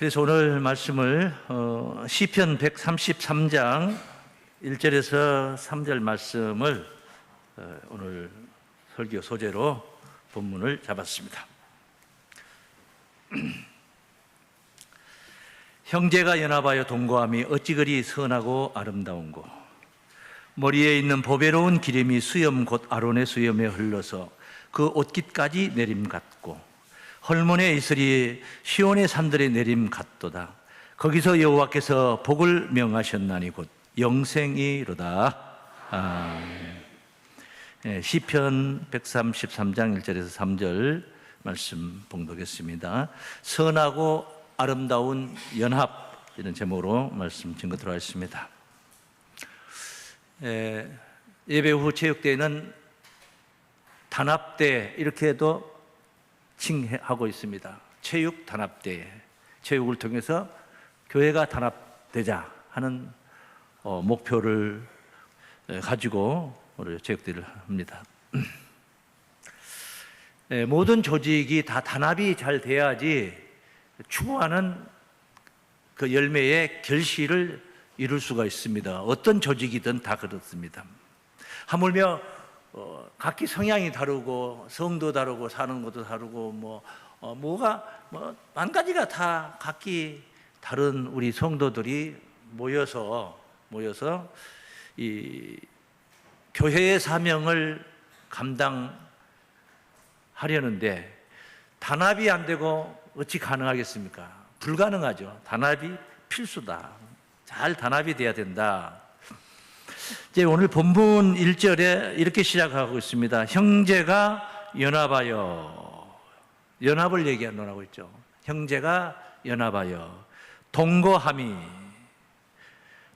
그래서 오늘 말씀을 시편 133장 1절에서 3절 말씀을 오늘 설교 소재로 본문을 잡았습니다. 형제가 연합하여 동거함이 어찌 그리 선하고 아름다운고, 머리에 있는 보배로운 기름이 수염 곧 아론의 수염에 흘러서 그 옷깃까지 내림 같고, 헐몬에 있으리 시온의 산들의 내림 같도다. 거기서 여호와께서 복을 명하셨나니 곧 영생이로다. 시편 133장 1절에서 3절 말씀 봉독했습니다. 선하고 아름다운 연합, 이런 제목으로 말씀 증거하도록 하겠습니다. 예배 후 체육대회는 단합대 이렇게도 칭하고 있습니다. 체육 단합대회, 체육을 통해서 교회가 단합되자 하는 목표를 가지고 우리 체육대회를 합니다. 모든 조직이 다 단합이 잘 돼야지 추구하는 그 열매의 결실을 이룰 수가 있습니다. 어떤 조직이든 다 그렇습니다. 하물며 각기 성향이 다르고 성도 다르고 사는 것도 다르고 만 가지가 다 각기 다른 우리 성도들이 모여서 이 교회의 사명을 감당하려는데 단합이 안 되고 어찌 가능하겠습니까? 불가능하죠. 단합이 필수다. 잘 단합이 돼야 된다. 이제 오늘 본문 1절에 이렇게 시작하고 있습니다. 형제가 연합하여, 연합을 얘기하고 있죠. 형제가 연합하여 동거함이,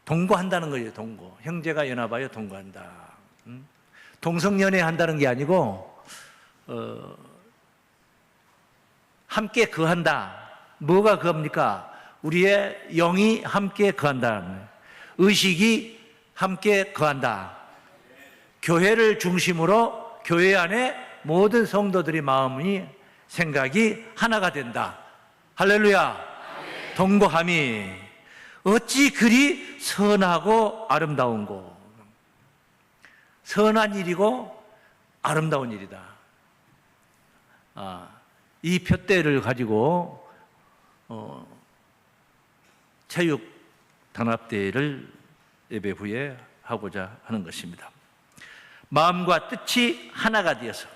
동거한다는 거예요. 동거. 형제가 연합하여 동거한다. 동성연애 한다는 게 아니고 함께 거한다. 뭐가 거합니까? 우리의 영이 함께 거한다. 의식이 함께 거한다. 교회를 중심으로 교회 안에 모든 성도들의 마음이 생각이 하나가 된다. 할렐루야. 동거함이 어찌 그리 선하고 아름다운고. 선한 일이고 아름다운 일이다. 이 표대를 가지고 체육 단합대회를 예배 후에 하고자 하는 것입니다. 마음과 뜻이 하나가 되어서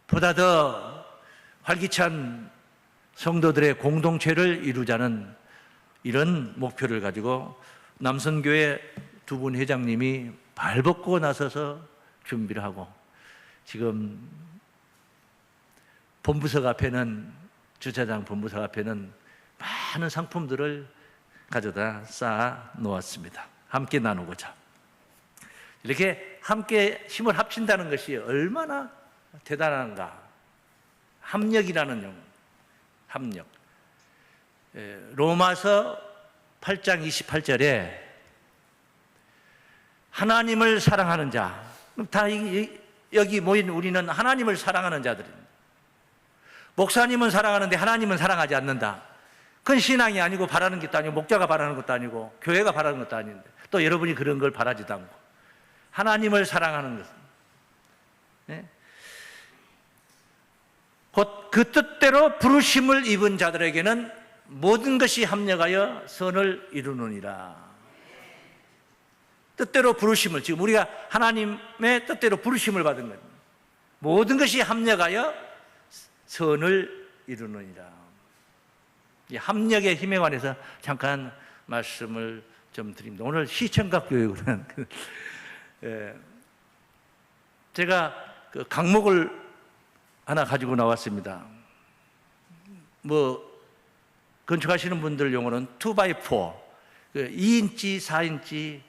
보다 더 활기찬 성도들의 공동체를 이루자는 이런 목표를 가지고 남선교회 두 분 회장님이 발벗고 나서서 준비를 하고, 지금 본부석 앞에는, 주차장 본부석 앞에는 많은 상품들을 가져다 쌓아 놓았습니다. 함께 나누고자. 이렇게 함께 힘을 합친다는 것이 얼마나 대단한가. 합력이라는 용, 합력. 로마서 8장 28절에 하나님을 사랑하는 자, 다 여기 모인 우리는 하나님을 사랑하는 자들입니다. 목사님은 사랑하는데 하나님은 사랑하지 않는다. 그건 신앙이 아니고 바라는 것도 아니고 목자가 바라는 것도 아니고 교회가 바라는 것도 아닌데, 또 여러분이 그런 걸 바라지도 않고 하나님을 사랑하는 것은 곧 그 뜻대로 부르심을 입은 자들에게는 모든 것이 합력하여 선을 이루느니라. 뜻대로 부르심을, 지금 우리가 하나님의 뜻대로 부르심을 받은 겁니다. 모든 것이 합력하여 선을 이루느니라. 이 합력의 힘에 관해서 잠깐 말씀을 좀 드립니다. 오늘 시청각 교육은 제가 그 강목을 하나 가지고 나왔습니다. 건축하시는 분들 용어는 2x4, 2인치, 4인치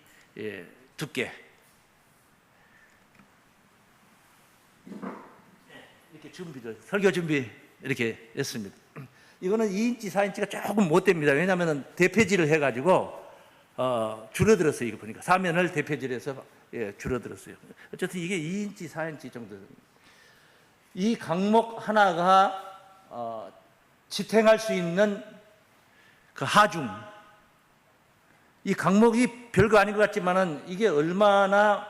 두께. 이렇게 설교 준비 이렇게 했습니다. 이거는 2인치, 4인치가 조금 못 됩니다. 왜냐하면 대패질을 해가지고 줄어들었어요. 이거 보니까 사면을 대패질해서 줄어들었어요. 어쨌든 이게 2인치, 4인치 정도. 이 강목 하나가 지탱할 수 있는 그 하중, 이 강목이 별거 아닌 것 같지만은 이게 얼마나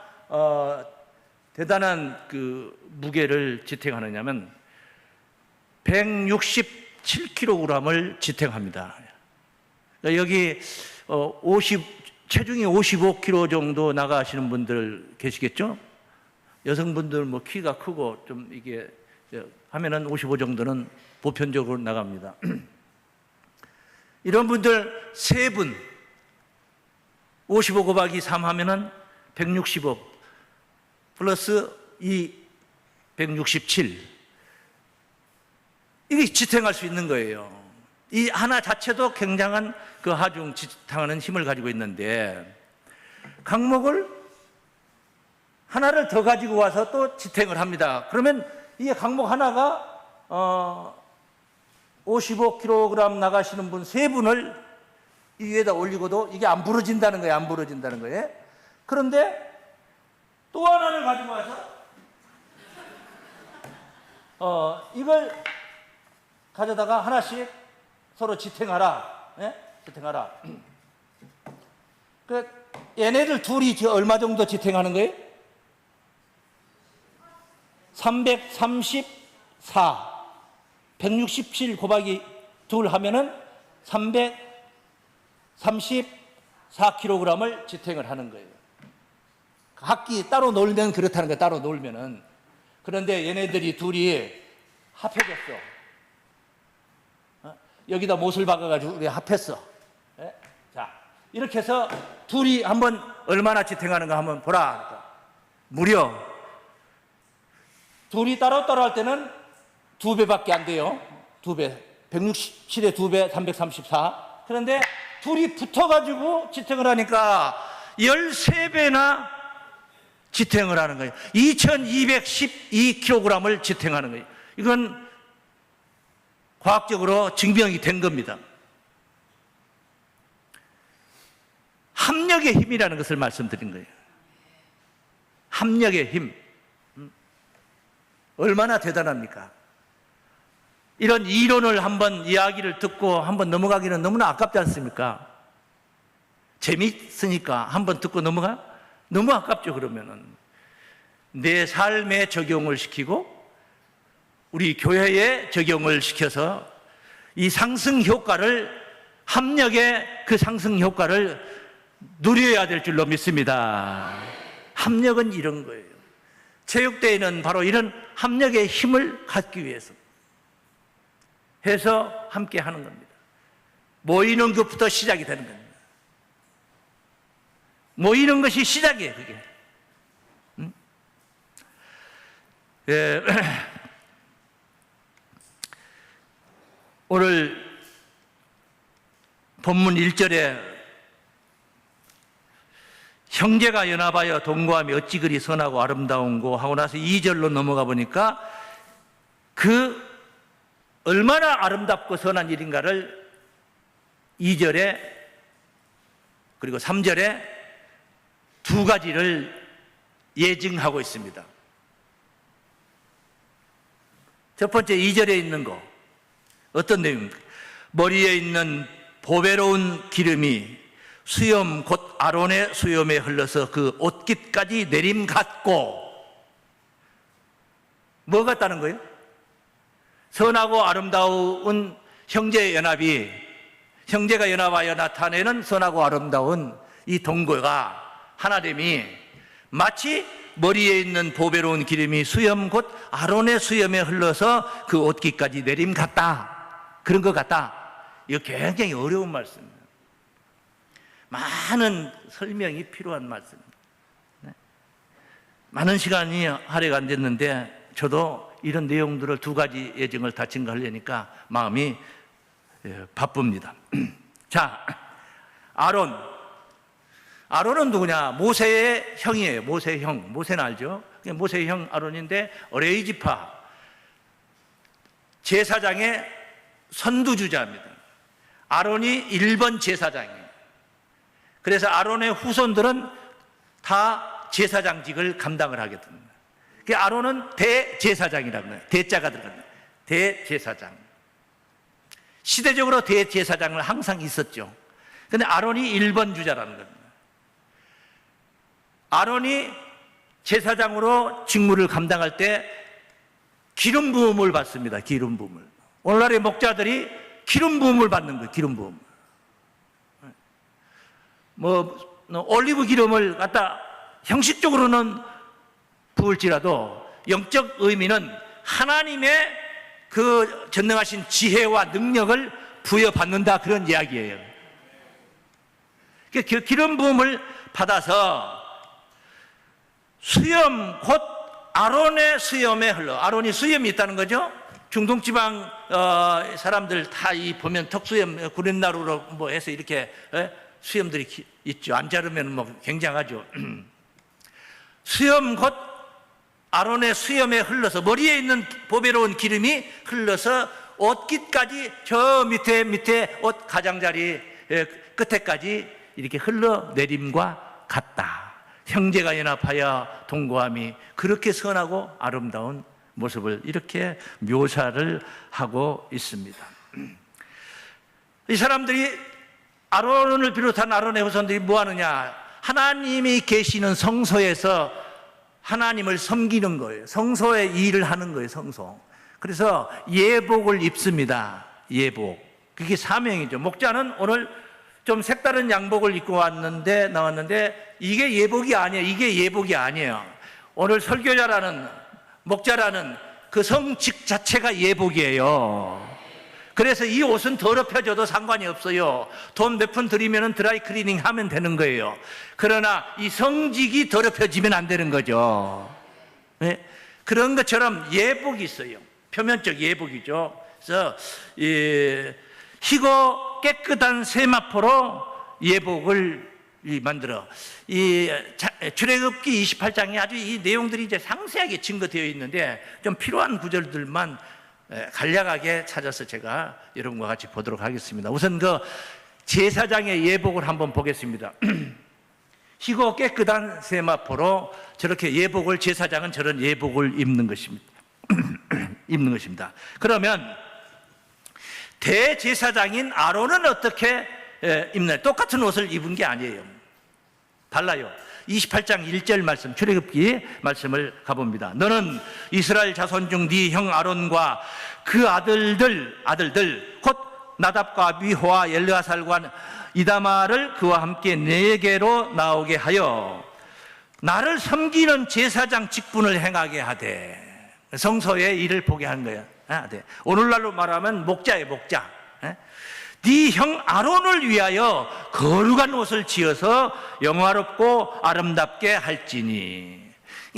대단한 그 무게를 지탱하느냐면 167kg을 지탱합니다. 여기 체중이 55kg 정도 나가시는 분들 계시겠죠? 여성분들 뭐 키가 크고 좀 이게 하면은 55 정도는 보편적으로 나갑니다. 이런 분들 세 분 55 곱하기 3 하면은 165 플러스 167 이게 지탱할 수 있는 거예요. 이 하나 자체도 굉장한 그 하중 지탱하는 힘을 가지고 있는데 강목을 하나를 더 가지고 와서 또 지탱을 합니다. 그러면 이 강목 하나가 55kg 나가시는 분 세 분을 이 위에다 올리고도 이게 안 부러진다는 거예요. 안 부러진다는 거예요. 그런데 또 하나를 가지고 와서 이걸 가져다가 하나씩 서로 지탱하라. 예? 지탱하라. 그 얘네들 둘이 얼마 정도 지탱하는 거예요? 334 167 곱하기 2 하면은 334kg을 지탱을 하는 거예요. 각기 따로 놀면 그렇다는 거예요. 따로 놀면은. 그런데 얘네들이 둘이 합해졌어. 여기다 못을 박아가지고 우리 합했어. 예? 자, 이렇게 해서 둘이 한번 얼마나 지탱하는가 한번 보라. 무려 둘이 따로따로 할 때는 2배밖에 안 돼요. 2배. 167에 2배, 334. 그런데 둘이 붙어가지고 지탱을 하니까 13배나 지탱을 하는 거예요. 2212kg을 지탱하는 거예요. 이건 과학적으로 증명이 된 겁니다. 합력의 힘이라는 것을 말씀드린 거예요. 합력의 힘. 얼마나 대단합니까? 이런 이론을 한번 이야기를 듣고 한번 넘어가기는 너무나 아깝지 않습니까? 재미있으니까 한번 듣고 넘어가? 너무 아깝죠. 그러면은 내 삶에 적용을 시키고 우리 교회에 적용을 시켜서 이 상승 효과를, 합력의 그 상승 효과를 누려야 될 줄로 믿습니다. 합력은 이런 거예요. 체육대회는 바로 이런 합력의 힘을 갖기 위해서 해서 함께 하는 겁니다. 모이는 것부터 시작이 되는 겁니다. 모이는 것이 시작이에요, 그게. 예. 오늘 본문 1절에 형제가 연합하여 동거함이 어찌 그리 선하고 아름다운고 하고 나서 2절로 넘어가 보니까 그 얼마나 아름답고 선한 일인가를 2절에 그리고 3절에 두 가지를 예증하고 있습니다. 첫 번째 2절에 있는 거 어떤 내용입니까? 머리에 있는 보배로운 기름이 수염 곧 아론의 수염에 흘러서 그 옷깃까지 내림 같고, 뭐 같다는 거예요? 선하고 아름다운 형제의 연합이, 형제가 연합하여 나타내는 선하고 아름다운 이 동거가 하나됨이 마치 머리에 있는 보배로운 기름이 수염 곧 아론의 수염에 흘러서 그 옷깃까지 내림 같다. 그런 것 같다. 이거 굉장히 어려운 말씀입니다. 많은 설명이 필요한 말씀입니다. 많은 시간이 할애가 안 됐는데 저도 이런 내용들을 두 가지 예증을 다 증거하려니까 마음이 바쁩니다. 자, 아론은 누구냐? 모세의 형이에요. 모세의 형. 모세는 알죠? 모세의 형 아론인데 레위지파 제사장의 선두주자입니다. 아론이 1번 제사장이에요. 그래서 아론의 후손들은 다 제사장직을 감당을 하게 됩니다. 아론은 대제사장이라고 해요. 대자가 들어갑니다. 대제사장. 시대적으로 대제사장은 항상 있었죠. 근데 아론이 1번 주자라는 겁니다. 아론이 제사장으로 직무를 감당할 때 기름 부음을 받습니다. 기름 부음을. 오늘날의 목자들이 기름 부음을 받는 거예요. 기름 부음. 올리브 기름을 갖다 형식적으로는 부을지라도 영적 의미는 하나님의 그 전능하신 지혜와 능력을 부여받는다, 그런 이야기예요. 그 기름 부음을 받아서 수염, 곧 아론의 수염에 흘러. 아론이 수염이 있다는 거죠. 중동지방 사람들 다 보면 턱수염, 구렛나루로 뭐 해서 이렇게 수염들이 있죠. 안 자르면 뭐 굉장하죠. 수염, 곧 아론의 수염에 흘러서, 머리에 있는 보배로운 기름이 흘러서 옷깃까지 저 밑에 옷 가장자리 끝에까지 이렇게 흘러내림과 같다. 형제가 연합하여 동거함이 그렇게 선하고 아름다운 모습을 이렇게 묘사를 하고 있습니다. 이 사람들이, 아론을 비롯한 아론의 후손들이 뭐 하느냐? 하나님이 계시는 성소에서 하나님을 섬기는 거예요. 성소의 일을 하는 거예요. 성소. 그래서 예복을 입습니다. 예복. 그게 사명이죠. 목자는 오늘 좀 색다른 양복을 입고 나왔는데 이게 예복이 아니에요. 이게 예복이 아니에요. 오늘 설교자라는, 목자라는 그 성직 자체가 예복이에요. 그래서 이 옷은 더럽혀져도 상관이 없어요. 돈 몇 푼 들이면 드라이 클리닝 하면 되는 거예요. 그러나 이 성직이 더럽혀지면 안 되는 거죠. 네? 그런 것처럼 예복이 있어요. 표면적 예복이죠. 그래서 희고 깨끗한 세마포로 예복을 만들어. 출애굽기 28장에 아주 이 내용들이 이제 상세하게 증거되어 있는데 좀 필요한 구절들만 간략하게 찾아서 제가 여러분과 같이 보도록 하겠습니다. 우선 그 제사장의 예복을 한번 보겠습니다. 희고 깨끗한 세마포로 저렇게 예복을, 제사장은 저런 예복을 입는 것입니다. 입는 것입니다. 그러면 대제사장인 아론은 어떻게 입나요? 똑같은 옷을 입은 게 아니에요. 달라요. 28장 1절 말씀, 출애굽기 말씀을 가봅니다. 너는 이스라엘 자손 중 네 형 아론과 그 아들들 곧 나답과 아비후와 엘르아살과 이다마를 그와 함께 네게로 나오게 하여 나를 섬기는 제사장 직분을 행하게 하되. 성소의 일을 보게 하는 거예요. 오늘날로 말하면 목자예요. 목자. 네 형 아론을 위하여 거룩한 옷을 지어서 영화롭고 아름답게 할지니.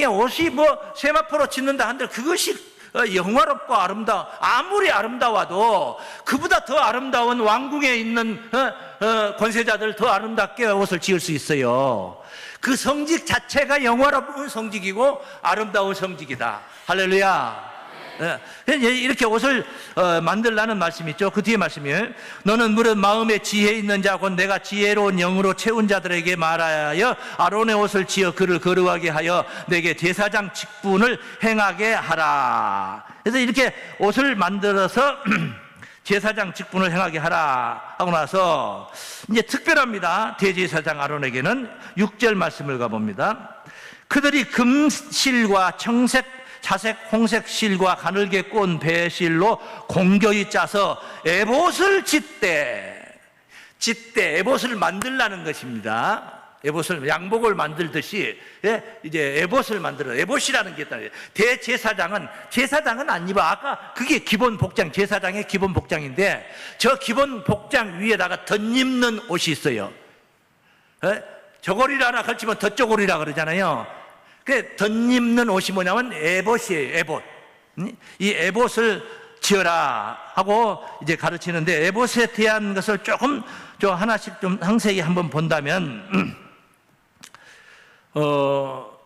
옷이 뭐 세마포로 짓는다 한들 그것이 영화롭고 아름다워. 아무리 아름다워도 그보다 더 아름다운 왕궁에 있는 권세자들 더 아름답게 옷을 지을 수 있어요. 그 성직 자체가 영화로운 성직이고 아름다운 성직이다. 할렐루야. 이렇게 옷을 만들라는 말씀이 있죠. 그 뒤에 말씀이에요. 너는 무릇 마음에 지혜 있는 자 곧 내가 지혜로운 영으로 채운 자들에게 말하여 아론의 옷을 지어 그를 거룩하게 하여 내게 제사장 직분을 행하게 하라. 그래서 이렇게 옷을 만들어서 제사장 직분을 행하게 하라 하고 나서 이제 특별합니다. 대제사장 아론에게는 6절 말씀을 가봅니다. 그들이 금실과 청색, 자색, 홍색 실과 가늘게 꼰 배실로 공교히 짜서 에봇을 짓되 에봇을 만들라는 것입니다. 에봇을, 양복을 만들듯이 이제 에봇을 만들어. 에봇이라는 게 있다. 제사장은 안 입어. 아까 그게 기본 복장, 제사장의 기본 복장인데 저 기본 복장 위에다가 덧입는 옷이 있어요. 저고리를 하나 걸치면 덧저고리라 그러잖아요. 그 덧입는 옷이 뭐냐면 에봇이에요. 에봇. 이 에봇을 지어라 하고 이제 가르치는데, 에봇에 대한 것을 조금 하나씩 좀 상세히 한번 본다면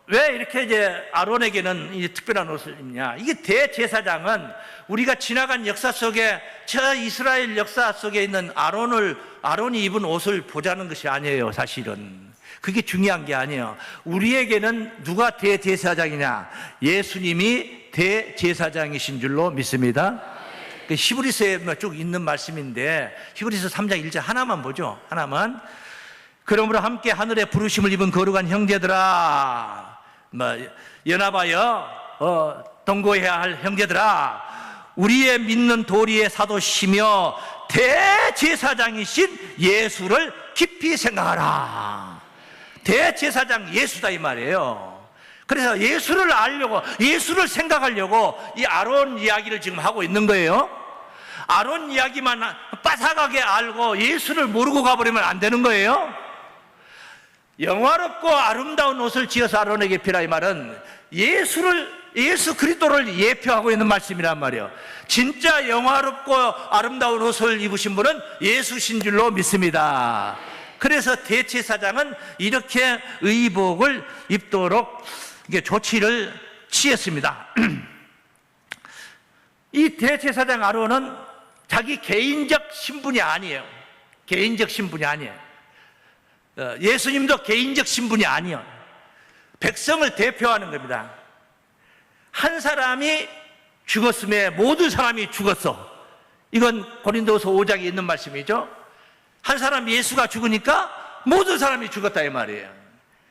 왜 이렇게 이제 아론에게는 이제 특별한 옷을 입냐? 이게 대제사장은 우리가 지나간 역사 속에, 저 이스라엘 역사 속에 있는 아론이 입은 옷을 보자는 것이 아니에요. 사실은 그게 중요한 게 아니에요. 우리에게는 누가 대제사장이냐? 예수님이 대제사장이신 줄로 믿습니다. 그 히브리서에 쭉 있는 말씀인데 히브리서 3장 1절 하나만 보죠. 하나만. 그러므로 함께 하늘의 부르심을 입은 거룩한 형제들아, 연합하여 동거해야 할 형제들아, 우리의 믿는 도리의 사도시며 대제사장이신 예수를 깊이 생각하라. 대제사장 예수다 이 말이에요. 그래서 예수를 알려고, 예수를 생각하려고 이 아론 이야기를 지금 하고 있는 거예요. 아론 이야기만 빠삭하게 알고 예수를 모르고 가버리면 안 되는 거예요. 영화롭고 아름다운 옷을 지어서 아론에게 입히라 이 말은 예수 그리스도를 예표하고 있는 말씀이란 말이에요. 진짜 영화롭고 아름다운 옷을 입으신 분은 예수신 줄로 믿습니다. 그래서 대제사장은 이렇게 의복을 입도록 조치를 취했습니다. 이 대제사장 아론은 자기 개인적 신분이 아니에요. 개인적 신분이 아니에요. 예수님도 개인적 신분이 아니에요. 백성을 대표하는 겁니다. 한 사람이 죽었음에 모든 사람이 죽었어. 이건 고린도서 5장에 있는 말씀이죠. 한 사람 예수가 죽으니까 모든 사람이 죽었다 이 말이에요.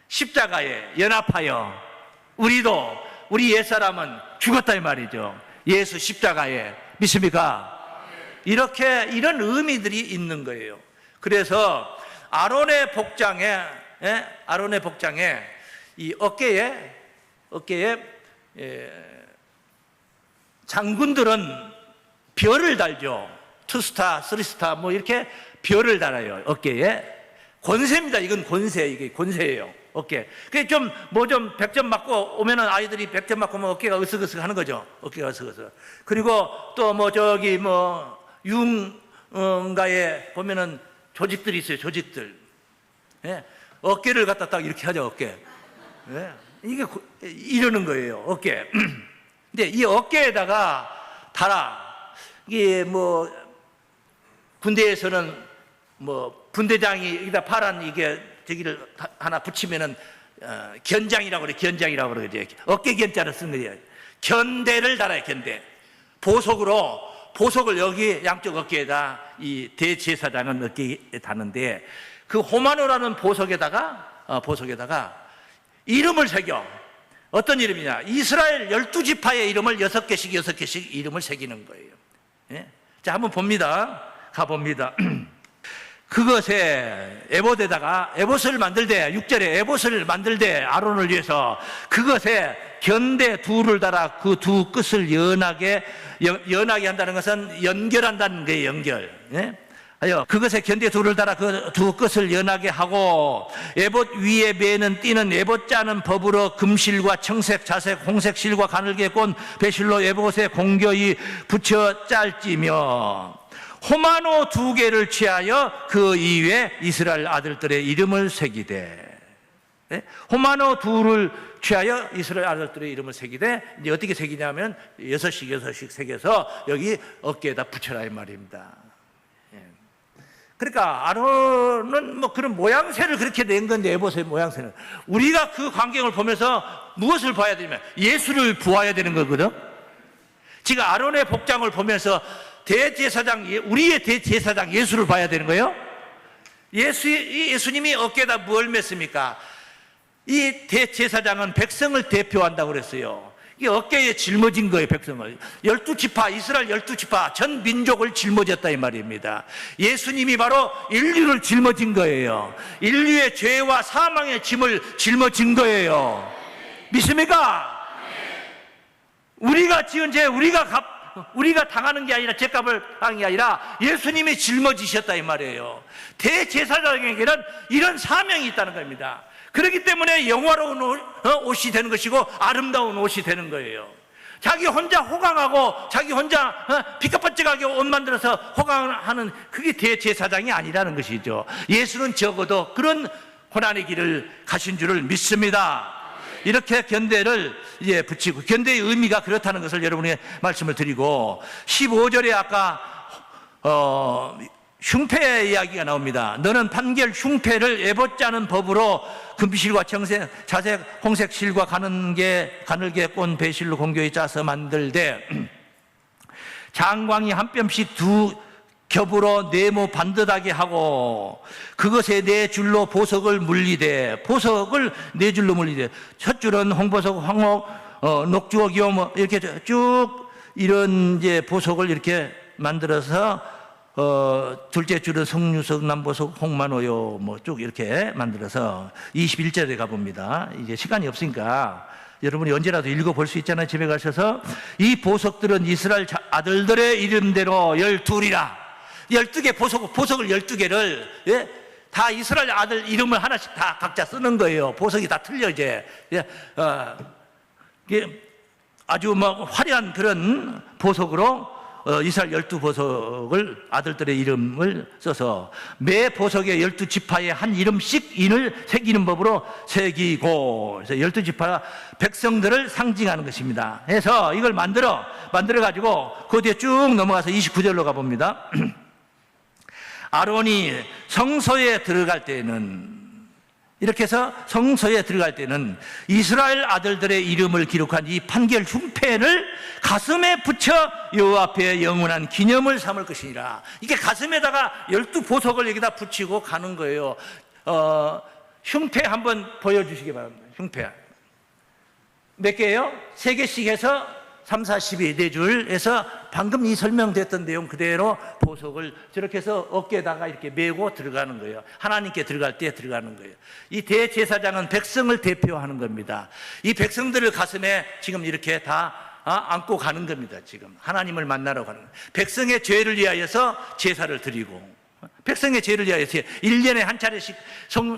십자가에 연합하여 우리 옛사람은 죽었다 이 말이죠. 예수 십자가에. 믿습니까? 이런 의미들이 있는 거예요. 그래서 아론의 복장에 이 어깨에 장군들은 별을 달죠. 2스타, 3스타 뭐 이렇게 별을 달아요. 어깨에. 권세입니다. 이건 권세, 이게 권세예요. 어깨. 그게 좀 100점 맞고 오면은 아이들이 100점 맞고 뭐 어깨가 으쓱으쓱 하는 거죠. 어깨가 으쓱으쓱. 그리고 또 융가에 보면은 조직들이 있어요. 조직들. 예? 어깨를 갖다 딱 이렇게 하죠. 어깨. 예? 이게 이러는 거예요. 어깨. 근데 이 어깨에다가 달아. 이게 군대에서는 분대장이 여기다 파란 저기를 하나 붙이면은 견장이라고 그래. 견장이라고 그러지. 어깨 견자를 쓰는 거예요. 견대를 달아요. 견대. 보석을 여기 양쪽 어깨에다 이 대제사장은 어깨에 다는데 그 호마노라는 보석에다가 이름을 새겨. 어떤 이름이냐? 이스라엘 12지파의 이름을 6개씩 이름을 새기는 거예요. 예? 자, 한번 봅니다. 가봅니다. 그것에 에봇을 만들되 6절에 에봇을 만들되 아론을 위해서 그것에 견대 둘을 달아 그 두 끝을 연하게 한다는 것은 연결한다는 거예요. 연결. 예? 그것에 견대 둘을 달아 그 두 끝을 연하게 하고 에봇 위에 매는 띠는 에봇 짜는 법으로 금실과 청색, 자색, 홍색 실과 가늘게 꼰 배실로 에봇에 공교히 붙여 짤지며 호마노 2개를 취하여 그 이외에 이스라엘 아들들의 이름을 새기되. 네? 호마노 2를 취하여 이스라엘 아들들의 이름을 새기되 이제 어떻게 새기냐면 6씩 새겨서 여기 어깨에다 붙여라 이 말입니다. 그러니까 아론은 그런 모양새를 그렇게 낸 건데 에봇의 모양새는 우리가 그 광경을 보면서 무엇을 봐야 되냐면 예수를 보아야 되는 거거든. 지금 아론의 복장을 보면서 우리의 대제사장 예수를 봐야 되는 거예요. 예수님이 어깨에다 뭘 맸습니까? 이 대제사장은 백성을 대표한다고 그랬어요. 이 어깨에 짊어진 거예요. 백성을. 12지파, 이스라엘 12지파 전 민족을 짊어졌다 이 말입니다. 예수님이 바로 인류를 짊어진 거예요. 인류의 죄와 사망의 짐을 짊어진 거예요. 믿습니까? 우리가 지은 죄, 우리가 당하는 게 아니라 죄값을 당한 게 아니라 예수님이 짊어지셨다 이 말이에요. 대제사장에게는 이런 사명이 있다는 겁니다. 그렇기 때문에 영화로운 옷이 되는 것이고 아름다운 옷이 되는 거예요. 자기 혼자 호강하고 자기 혼자 피카번쩍하게 옷 만들어서 호강하는 그게 대제사장이 아니라는 것이죠. 예수는 적어도 그런 고난의 길을 가신 줄을 믿습니다. 이렇게 견대를 붙이고 견대의 의미가 그렇다는 것을 여러분에게 말씀을 드리고 15절에 아까 흉패 이야기가 나옵니다. 너는 판결 흉패를 에봇 짜는 법으로 금실과 청색, 자색, 홍색 실과 가늘게 꼰 배실로 공교히 짜서 만들되 장광이 한 뼘씩 두 겹으로 네모 반듯하게 하고 그것에 네 줄로 보석을 물리되, 보석을 네 줄로 물리되, 첫 줄은 홍보석, 황옥, 녹주옥이요, 뭐 이렇게 쭉 이런 이제 보석을 이렇게 만들어서 둘째 줄은 석류석, 남보석, 홍만호요, 뭐 쭉 이렇게 만들어서 21절에 가봅니다. 이제 시간이 없으니까 여러분이 언제라도 읽어볼 수 있잖아요. 집에 가셔서. 이 보석들은 이스라엘 아들들의 이름대로 12이라. 12개 보석을 12개를, 예? 다 이스라엘 아들 이름을 하나씩 다 각자 쓰는 거예요. 보석이 다 틀려, 이제. 예? 이게 아주 막 화려한 그런 보석으로 이스라엘 12보석을 아들들의 이름을 써서 매 보석의 12지파에 한 이름씩 인을 새기는 법으로 새기고, 그래서 12지파 백성들을 상징하는 것입니다. 해서 이걸 만들어 가지고 그 뒤에 쭉 넘어가서 29절로 가봅니다. 아론이 성소에 들어갈 때에는, 이렇게 해서 성소에 들어갈 때는 이스라엘 아들들의 이름을 기록한 이 판결 흉패를 가슴에 붙여 여호와 앞에 영원한 기념을 삼을 것이니라. 이게 가슴에다가 12보석을 여기다 붙이고 가는 거예요. 흉패 한번 보여주시기 바랍니다. 흉패 몇 개예요? 3개씩 해서 3, 4, 12, 4줄 해서 방금 이 설명됐던 내용 그대로 보석을 저렇게 해서 어깨에다가 이렇게 메고 들어가는 거예요. 하나님께 들어갈 때 들어가는 거예요. 이 대제사장은 백성을 대표하는 겁니다. 이 백성들을 가슴에 지금 이렇게 다 안고 가는 겁니다. 지금 하나님을 만나러 가는 거예요. 백성의 죄를 위하여서 제사를 드리고, 백성의 죄를 위하여서 1년에 한 차례씩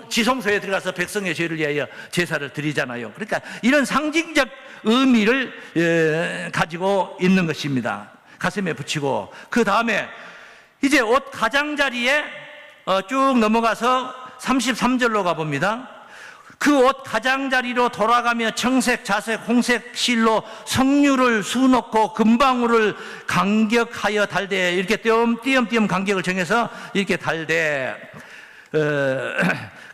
지성소에 들어가서 백성의 죄를 위하여 제사를 드리잖아요. 그러니까 이런 상징적 의미를 가지고 있는 것입니다. 가슴에 붙이고, 그 다음에 이제 옷 가장자리에 쭉 넘어가서 33절로 가봅니다. 그 옷 가장자리로 돌아가며 청색, 자색, 홍색 실로 석류를 수놓고 금방울을 간격하여 달되, 이렇게 띄엄띄엄 간격을 정해서 이렇게 달되,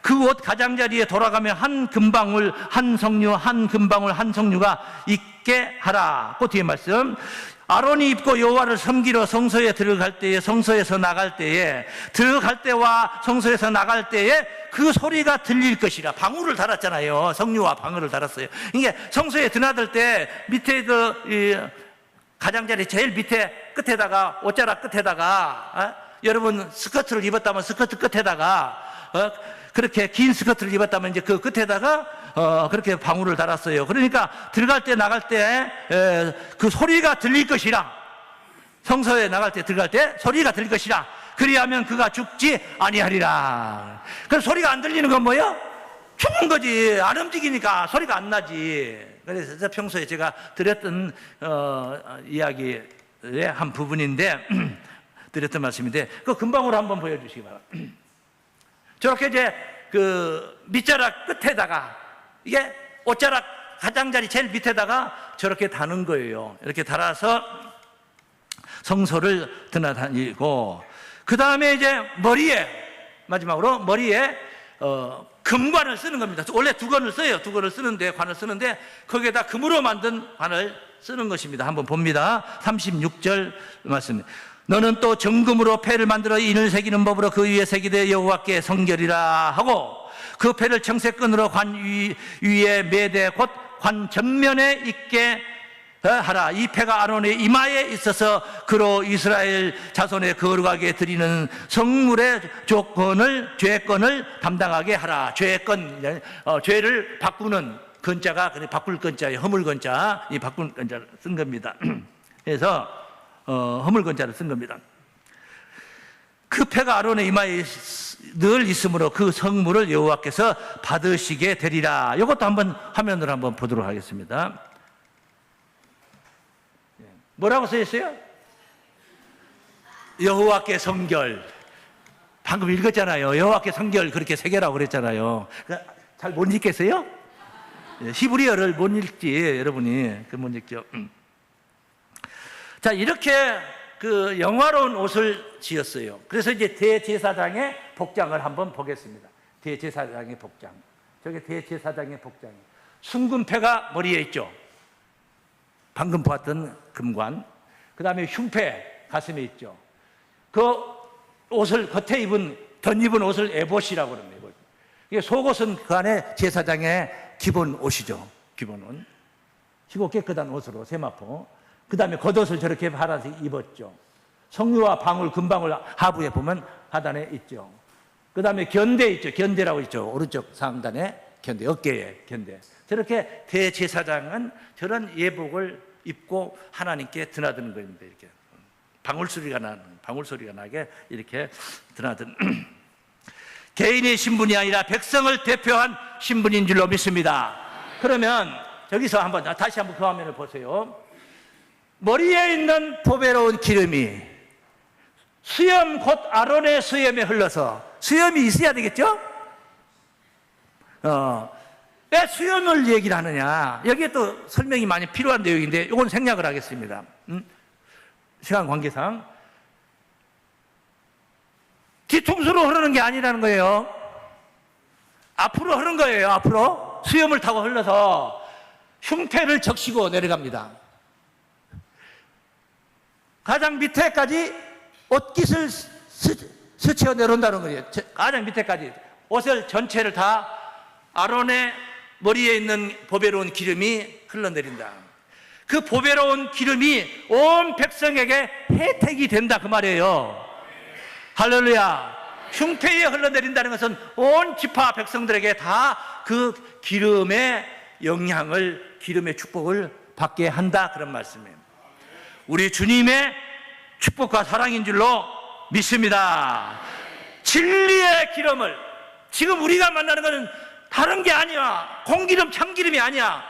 그 옷 가장자리에 돌아가며 한 금방울, 한 석류, 한 금방울, 한 석류가 있게 하라. 그 뒤에 말씀. 아론이 입고 여호와를 섬기러 성소에 들어갈 때에, 성소에서 나갈 때에, 들어갈 때와 성소에서 나갈 때에 그 소리가 들릴 것이라. 방울을 달았잖아요. 석류와 방울을 달았어요. 이게 성소에 드나들 때 밑에 가장자리 제일 밑에 끝에다가, 옷자락 끝에다가, 여러분 스커트를 입었다면 스커트 끝에다가, 그렇게 긴 스커트를 입었다면 이제 그 끝에다가 그렇게 방울을 달았어요. 그러니까 들어갈 때 나갈 때 그 소리가 들릴 것이라. 성소에 나갈 때 들어갈 때 소리가 들릴 것이라. 그리하면 그가 죽지 아니하리라. 그럼 소리가 안 들리는 건 뭐예요? 죽은 거지. 안 움직이니까 소리가 안 나지. 그래서 평소에 제가 드렸던 이야기의 한 부분인데 드렸던 말씀인데, 그 금방으로 한번 보여주시기 바랍니다. 저렇게 이제 그 밑자락 끝에다가, 이게 옷자락 가장자리 제일 밑에다가 저렇게 다는 거예요. 이렇게 달아서 성소를 드나다니고, 그 다음에 이제 머리에, 마지막으로 머리에 금관을 쓰는 겁니다. 원래 두건을 써요. 두건을 쓰는데, 관을 쓰는데 거기에다 금으로 만든 관을 쓰는 것입니다. 한번 봅니다. 36절 말씀. 너는 또 정금으로 패를 만들어 인을 새기는 법으로 그 위에 새기되 여호와께 성결이라 하고, 그 패를 청색끈으로 관 위에 매대 곧 관 전면에 있게 하라. 이 패가 아론의 이마에 있어서 그로 이스라엘 자손의 거룩하게 드리는 성물의 죄건을 담당하게 하라. 죄건, 죄를 바꾸는 건자가, 바꿀 건자예요. 허물 건자, 이 바꿀 건자를 쓴 겁니다. 그래서 허물 건자를 쓴 겁니다. 그 패가 아론의 이마에 늘 있으므로 그 성물을 여호와께서 받으시게 되리라. 이것도 한번 화면으로 한번 보도록 하겠습니다. 뭐라고 써 있어요? 여호와께 성결. 방금 읽었잖아요. 여호와께 성결, 그렇게 새겨라고 그랬잖아요. 잘 못 읽겠어요? 히브리어를 못 읽지, 여러분이. 못 읽죠. 자, 이렇게 그 영화로운 옷을 지었어요. 그래서 이제 대제사장의 복장을 한번 보겠습니다. 대제사장의 복장. 저게 대제사장의 복장. 순금패가 머리에 있죠. 방금 보았던 금관. 그 다음에 흉패 가슴에 있죠. 그 옷을 겉에 덧입은 옷을 에봇이라고 합니다. 이게 속옷은 그 안에 제사장의 기본 옷이죠. 기본은 희고 깨끗한 옷으로 세마포. 그 다음에 겉옷을 저렇게 팔아서 입었죠. 석류와 방울, 금방울 하부에 보면 하단에 있죠. 그 다음에 견대 있죠. 견대라고 있죠. 오른쪽 상단에 견대, 어깨에 견대. 저렇게 대제사장은 저런 예복을 입고 하나님께 드나드는 겁니다. 이렇게 방울 소리가 나게 이렇게 드나드는 개인의 신분이 아니라 백성을 대표한 신분인 줄로 믿습니다. 그러면 여기서 다시 한번 그 화면을 보세요. 머리에 있는 보배로운 기름이 수염 곧 아론의 수염에 흘러서, 수염이 있어야 되겠죠? 왜 수염을 얘기를 하느냐? 여기에 또 설명이 많이 필요한 내용인데 이건 생략을 하겠습니다. 시간 관계상 뒤통수로 흐르는 게 아니라는 거예요. 앞으로 흐른 거예요. 앞으로 수염을 타고 흘러서 흉패를 적시고 내려갑니다. 가장 밑에까지 옷깃을 스쳐 내려온다는 거예요. 가장 밑에까지 옷을 전체를 다 아론의 머리에 있는 보배로운 기름이 흘러내린다. 그 보배로운 기름이 온 백성에게 혜택이 된다 그 말이에요. 할렐루야. 흉패에 흘러내린다는 것은 온 지파 백성들에게 다 그 기름의 영향을, 기름의 축복을 받게 한다 그런 말씀이에요. 우리 주님의 축복과 사랑인 줄로 믿습니다. 진리의 기름을, 지금 우리가 만나는 것은 다른 게 아니야. 공기름, 참기름이 아니야.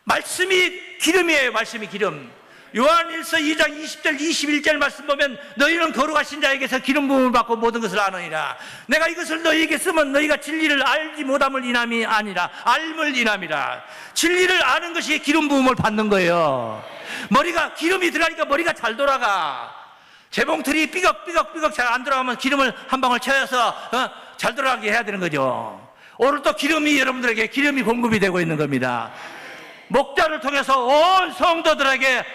말씀이 기름이에요. 말씀이 기름. 요한일서 2장 20절 21절 말씀 보면 너희는 거룩하신 자에게서 기름 부음을 받고 모든 것을 아느니라. 내가 이것을 너희에게 쓰면 너희가 진리를 알지 못함을 인함이 아니라 알물 인함이라. 진리를 아는 것이 기름 부음을 받는 거예요. 머리가 기름이 들어가니까 머리가 잘 돌아가. 재봉틀이 삐걱삐걱 잘 안 돌아가면 기름을 한 방울 쳐서 잘 돌아가게 해야 되는 거죠. 오늘 또 기름이 여러분들에게 기름이 공급이 되고 있는 겁니다. 목자를 통해서 온 성도들에게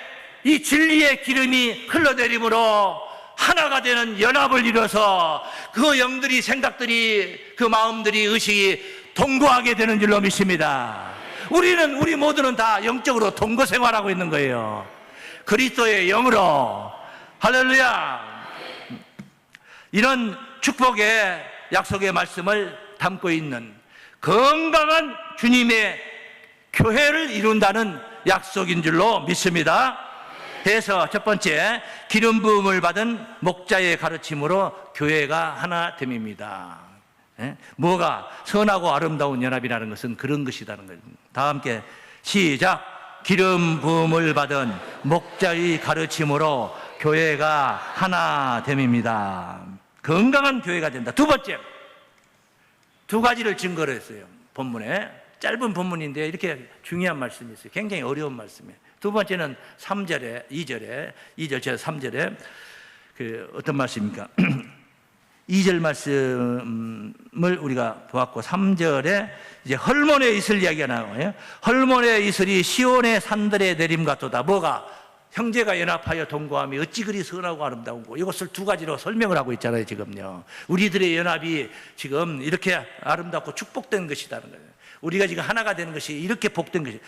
이 진리의 기름이 흘러내림으로 하나가 되는 연합을 이뤄서 그 영들이, 생각들이, 그 마음들이, 의식이 동거하게 되는 줄로 믿습니다. 우리 모두는 다 영적으로 동거 생활하고 있는 거예요. 그리스도의 영으로. 할렐루야. 이런 축복의 약속의 말씀을 담고 있는 건강한 주님의 교회를 이룬다는 약속인 줄로 믿습니다. 그래서 첫 번째, 기름 부음을 받은 목자의 가르침으로 교회가 하나됨입니다. 뭐가 선하고 아름다운 연합이라는 것은 그런 것이라는 거예요. 다 함께 시작. 기름 부음을 받은 목자의 가르침으로 교회가 하나됨입니다. 건강한 교회가 된다. 두 번째, 두 가지를 증거를 했어요. 본문에 짧은 본문인데 이렇게 중요한 말씀이 있어요. 굉장히 어려운 말씀이에요. 두 번째는 3절에 2절에 3절에 그 어떤 말씀입니까? 2절 말씀을 우리가 보았고 3절에 이제 헐몬의 이슬 이야기가 나와요. 헐몬의 이슬이 시온의 산들에 내림 같도다. 뭐가? 형제가 연합하여 동거함이 어찌 그리 선하고 아름다운고. 이것을 두 가지로 설명을 하고 있잖아요. 지금요. 우리들의 연합이 지금 이렇게 아름답고 축복된 것이라는 거예요. 우리가 지금 하나가 되는 것이 이렇게 복된 것이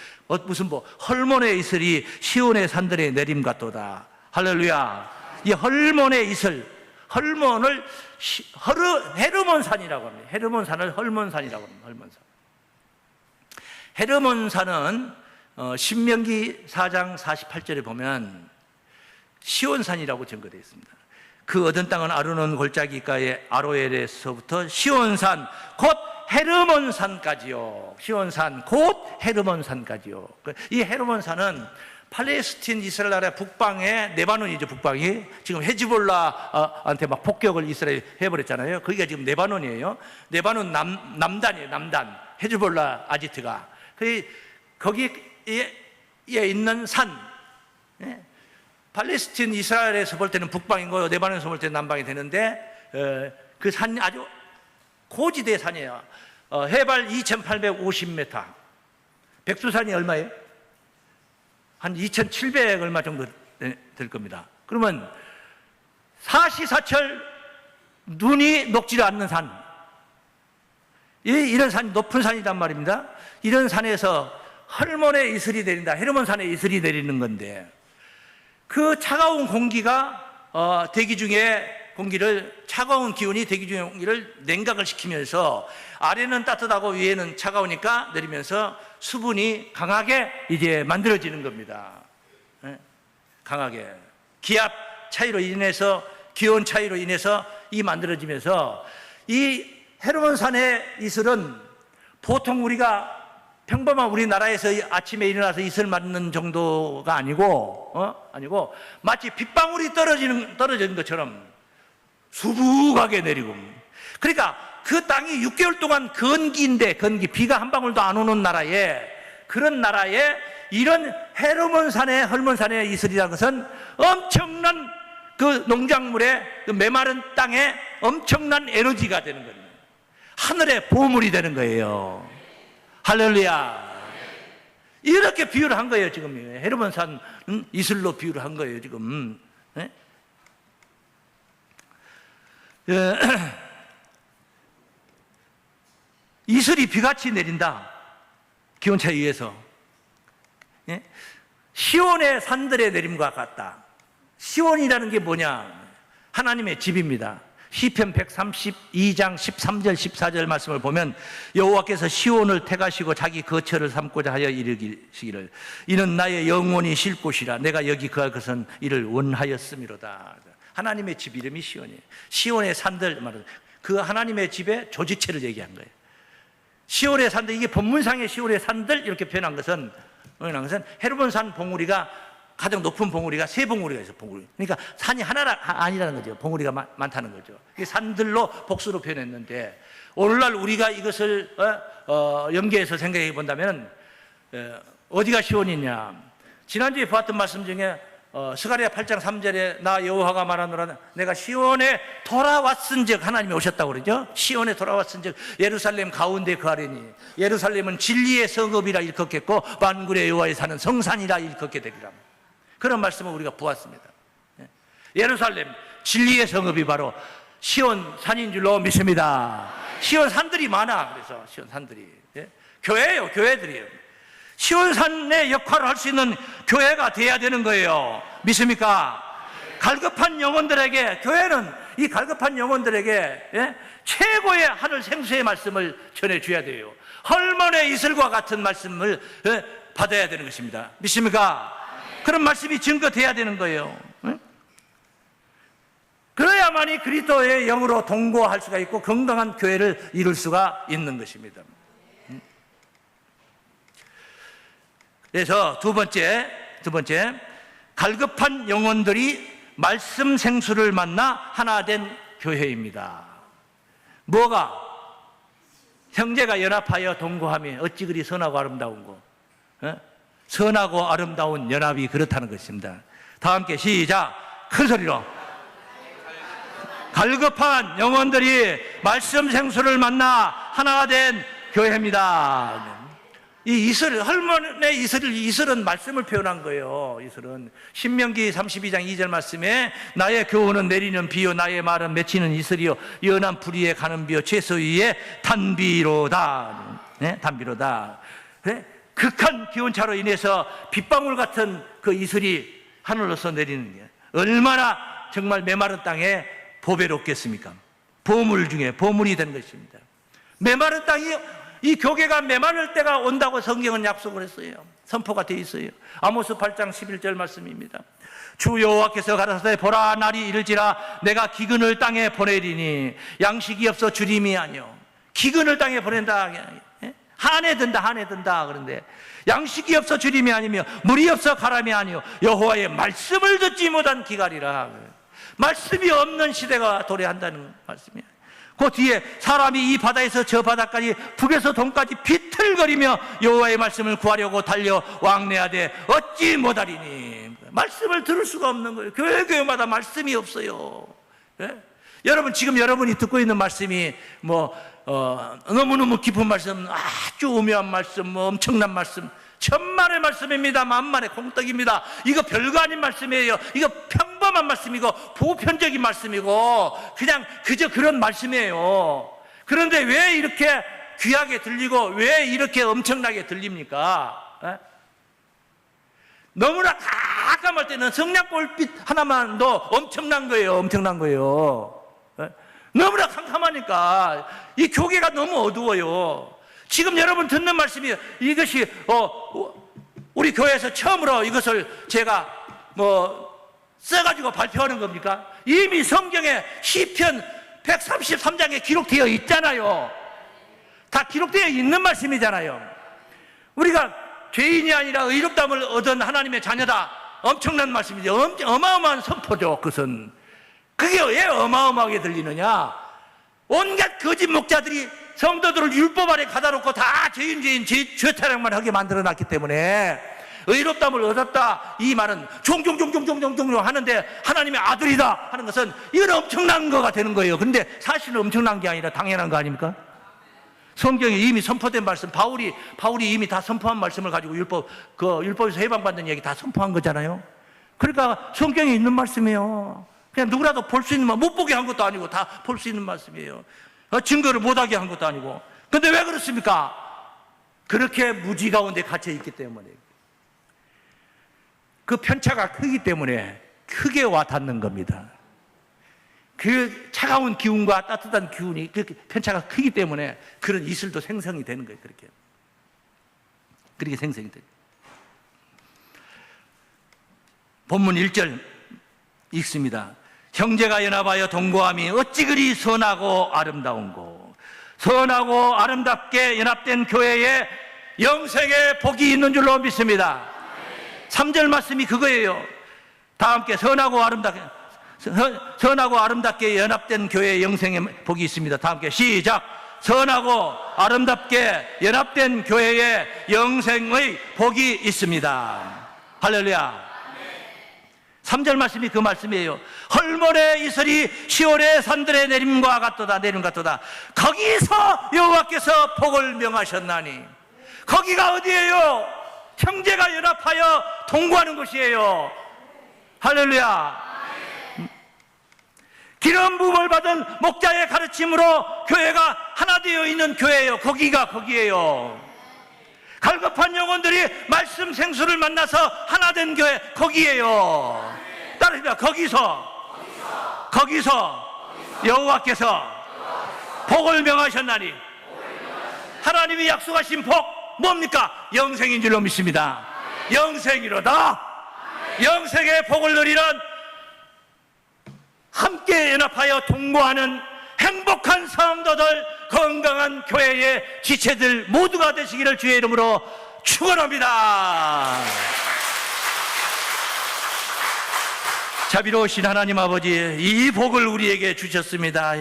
무슨 헐몬의 이슬이 시온의 산들에 내림 같도다. 할렐루야. 이 헐몬의 이슬, 헐몬을 헤르몬산이라고 합니다. 헤르몬산을 헐몬산이라고 합니다. 헐몬산. 헤르몬산은 신명기 4장 48절에 보면 시온산이라고 증거되어 있습니다. 그 얻은 땅은 아르논 골짜기가의 아로엘에서부터 시온산 곧 헤르몬산까지요. 시온산 곧 헤르몬산까지요. 이 헤르몬산은 팔레스틴 이스라엘 나라 북방의 네바논이죠. 북방이 지금 헤즈볼라한테 막 폭격을 이스라엘이 해버렸잖아요. 거기가 지금 네바논이에요. 네바논 남단이에요. 남단 헤즈볼라 아지트가 거기에 있는 산. 팔레스틴 이스라엘에서 볼 때는 북방이고 네바논에서 볼 때는 남방이 되는데 그 산이 아주 고지대 산이에요. 해발 2,850m. 백두산이 얼마예요? 한 2,700 얼마 정도 될 겁니다. 그러면 사시사철 눈이 녹지 않는 산, 이런 산이 높은 산이란 말입니다. 이런 산에서 헐몬의 이슬이 내린다. 헤르몬 산에 이슬이 내리는 건데, 그 차가운 공기가 대기 중에 차가운 기운이 대기 중의 공기를 냉각을 시키면서 아래는 따뜻하고 위에는 차가우니까 내리면서 수분이 강하게 이제 만들어지는 겁니다. 강하게 기압 차이로 인해서, 기온 차이로 인해서 이 만들어지면서, 이 헤르몬산의 이슬은 보통 우리가 평범한 우리나라에서 아침에 일어나서 이슬 맞는 정도가 아니고 마치 빗방울이 떨어지는 것처럼 수북하게 내리고, 그러니까 그 땅이 6개월 동안 건기인데, 비가 한 방울도 안 오는 나라에, 그런 나라에 이런 헐몬산의 이슬이라는 것은 엄청난 그 농작물의 그 메마른 땅에 엄청난 에너지가 되는 거예요. 하늘의 보물이 되는 거예요. 할렐루야. 이렇게 비유를 한 거예요. 지금 헤르몬산 이슬로 비유를 한 거예요. 지금 이슬이 비같이 내린다. 기온차에 의해서. 시온의 산들의 내림과 같다. 시온이라는 게 뭐냐? 하나님의 집입니다. 시편 132장 13절 14절 말씀을 보면, 여호와께서 시온을 택하시고 자기 거처를 삼고자 하여 이르시기를, 이는 나의 영원히 쉴 곳이라 내가 여기 거할 것은 이를 원하였음이로다. 하나님의 집 이름이 시온이에요. 시온의 산들 말은 그 하나님의 집의 조지체를 얘기한 거예요. 시온의 산들, 이게 본문상의 시온의 산들 이렇게 표현한 것은 헤르몬산 봉우리가 가장 높은 봉우리가 세 봉우리가 있어요. 봉우리. 그러니까 산이 하나가 아니라는 거죠. 봉우리가 많다는 거죠. 이 산들로 복수로 표현했는데, 오늘날 우리가 이것을 연계해서 생각해 본다면 어디가 시온이냐? 지난주에 보았던 말씀 중에 스가랴 8장 3절에 나 여호와가 말하노라, 내가 시온에 돌아왔은즉, 하나님이 오셨다고 그러죠. 시온에 돌아왔은즉 예루살렘 가운데 거하리니, 예루살렘은 진리의 성읍이라 일컫겠고 만군의 여호와의 사는 성산이라 일컫게 되리라. 그런 말씀을 우리가 보았습니다. 예루살렘 진리의 성읍이 바로 시온 산인 줄로 믿습니다. 시온 산들이 많아. 그래서 시온 산들이 교회예요. 교회들이에요. 시온산의 역할을 할 수 있는 교회가 돼야 되는 거예요. 믿습니까? 갈급한 영혼들에게, 교회는 이 갈급한 영혼들에게 최고의 하늘 생수의 말씀을 전해줘야 돼요. 헐몬의 이슬과 같은 말씀을 받아야 되는 것입니다. 믿습니까? 그런 말씀이 증거돼야 되는 거예요. 그래야만이 그리스도의 영으로 동거할 수가 있고 건강한 교회를 이룰 수가 있는 것입니다. 그래서 두 번째, 갈급한 영혼들이 말씀 생수를 만나 하나 된 교회입니다. 뭐가? 형제가 연합하여 동거하며 어찌 그리 선하고 아름다운 거. 선하고 아름다운 연합이 그렇다는 것입니다. 다 함께 시작! 큰 소리로. 갈급한 영혼들이 말씀 생수를 만나 하나가 된 교회입니다. 이 이슬, 헐몬의 이슬은 말씀을 표현한 거예요. 이슬은 신명기 32장 2절 말씀에 나의 교훈은 내리는 비요 나의 말은 맺히는 이슬이요 연한 풀이에 가는 비요 채소 위에 단비로다. 단비로다. 극한 기온차로 인해서 빗방울 같은 그 이슬이 하늘로서 내리는 게 얼마나 정말 메마른 땅에 보배롭겠습니까? 보물 중에 보물이 된 것입니다. 메마른 땅이, 이 교계가 메마를 때가 온다고 성경은 약속을 했어요. 선포가 되어 있어요. 아모스 8장 11절 말씀입니다. 주 여호와께서 가라사대 보라 날이 이를지라 내가 기근을 땅에 보내리니 양식이 없어 주림이 아니요. 기근을 땅에 보낸다. 한해 든다. 그런데 양식이 없어 주림이 아니며 물이 없어 가람이 아니요 여호와의 말씀을 듣지 못한 기갈이라. 말씀이 없는 시대가 도래한다는 말씀이에요. 그 뒤에 사람이 이 바다에서 저 바다까지 북에서 동까지 비틀거리며 여호와의 말씀을 구하려고 달려 왕래하되 어찌 못하리니. 말씀을 들을 수가 없는 거예요. 교회마다 말씀이 없어요. 여러분, 지금 여러분이 듣고 있는 말씀이 너무너무 깊은 말씀, 아주 오묘한 말씀, 엄청난 말씀, 천만의 말씀입니다. 만만의 공떡입니다. 이거 별거 아닌 말씀이에요. 이거 평범한 말씀이고 보편적인 말씀이고 그냥 그저 그런 말씀이에요. 그런데 왜 이렇게 귀하게 들리고 왜 이렇게 엄청나게 들립니까? 에? 너무나 깜깜할 때는 성냥불빛 하나만도 엄청난 거예요. 엄청난 거예요. 에? 너무나 캄캄하니까 이 교계가 너무 어두워요. 지금 여러분 듣는 말씀이 이것이 우리 교회에서 처음으로 이것을 제가 써가지고 발표하는 겁니까? 이미 성경에 시편 133장에 기록되어 있잖아요. 다 기록되어 있는 말씀이잖아요. 우리가 죄인이 아니라 의롭다함을 얻은 하나님의 자녀다. 엄청난 말씀이죠. 어마어마한 선포죠. 그것은 그게 왜 어마어마하게 들리느냐? 온갖 거짓 목자들이 성도들을 율법 아래 가다 놓고 다 죄인 죄타령만 하게 만들어놨기 때문에 의롭다함을 얻었다 이 말은 종종 하는데 하나님의 아들이다 하는 것은 이건 엄청난 거가 되는 거예요. 근데 사실은 엄청난 게 아니라 당연한 거 아닙니까? 성경에 이미 선포된 말씀, 바울이 이미 다 선포한 말씀을 가지고 율법에서 해방받는 얘기 다 선포한 거잖아요. 그러니까 성경에 있는 말씀이에요. 그냥 누구라도 볼 수 있는 말, 못 보게 한 것도 아니고 다 볼 수 있는 말씀이에요. 증거를 못하게 한 것도 아니고. 근데 왜 그렇습니까? 그렇게 무지 가운데 갇혀 있기 때문에, 그 편차가 크기 때문에 크게 와 닿는 겁니다. 그 차가운 기운과 따뜻한 기운이 그렇게 편차가 크기 때문에 그런 이슬도 생성이 되는 거예요. 그렇게 생성이 돼요. 본문 1절 읽습니다. 형제가 연합하여 동거함이 어찌 그리 선하고 아름다운고. 선하고 아름답게 연합된 교회에 영생의 복이 있는 줄로 믿습니다. 3절 말씀이 그거예요. 다 함께 선하고 아름답게 연합된 교회에 영생의 복이 있습니다. 다 함께 시작. 선하고 아름답게 연합된 교회에 영생의 복이 있습니다. 할렐루야. 3절 말씀이 그 말씀이에요. 헐모의 이슬이 시온의 산들의 내림과 같도다. 거기서 여호와께서 복을 명하셨나니. 거기가 어디예요? 형제가 연합하여 동거하는 곳이에요. 할렐루야. 기름 부음을 받은 목자의 가르침으로 교회가 하나 되어 있는 교회예요. 거기에요. 갈급한 영혼들이 말씀 생수를 만나서 하나 된 교회, 거기에요. 따라합니다. 거기서 여호와께서 복을 명하셨나니. 하나님이 약속하신 복 뭡니까? 영생인 줄로 믿습니다. 영생이로다. 영생의 복을 누리는, 함께 연합하여 동거하는 행복한 성도들, 건강한 교회의 지체들 모두가 되시기를 주의 이름으로 축원합니다. 자비로우신 하나님 아버지, 이 복을 우리에게 주셨습니다.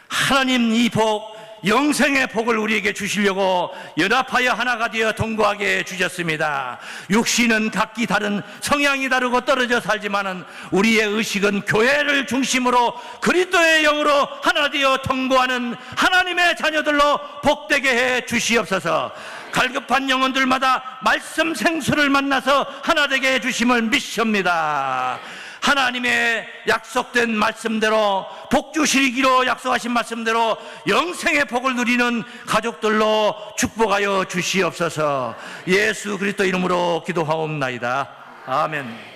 하나님, 이 복, 영생의 복을 우리에게 주시려고 연합하여 하나가 되어 동거하게 주셨습니다. 육신은 각기 다른, 성향이 다르고 떨어져 살지만은 우리의 의식은 교회를 중심으로 그리스도의 영으로 하나 되어 동거하는 하나님의 자녀들로 복되게 해 주시옵소서. 갈급한 영혼들마다 말씀 생수를 만나서 하나 되게 해 주심을 믿습니다. 하나님의 약속된 말씀대로, 복 주시기로 약속하신 말씀대로 영생의 복을 누리는 가족들로 축복하여 주시옵소서. 예수 그리스도 이름으로 기도하옵나이다. 아멘.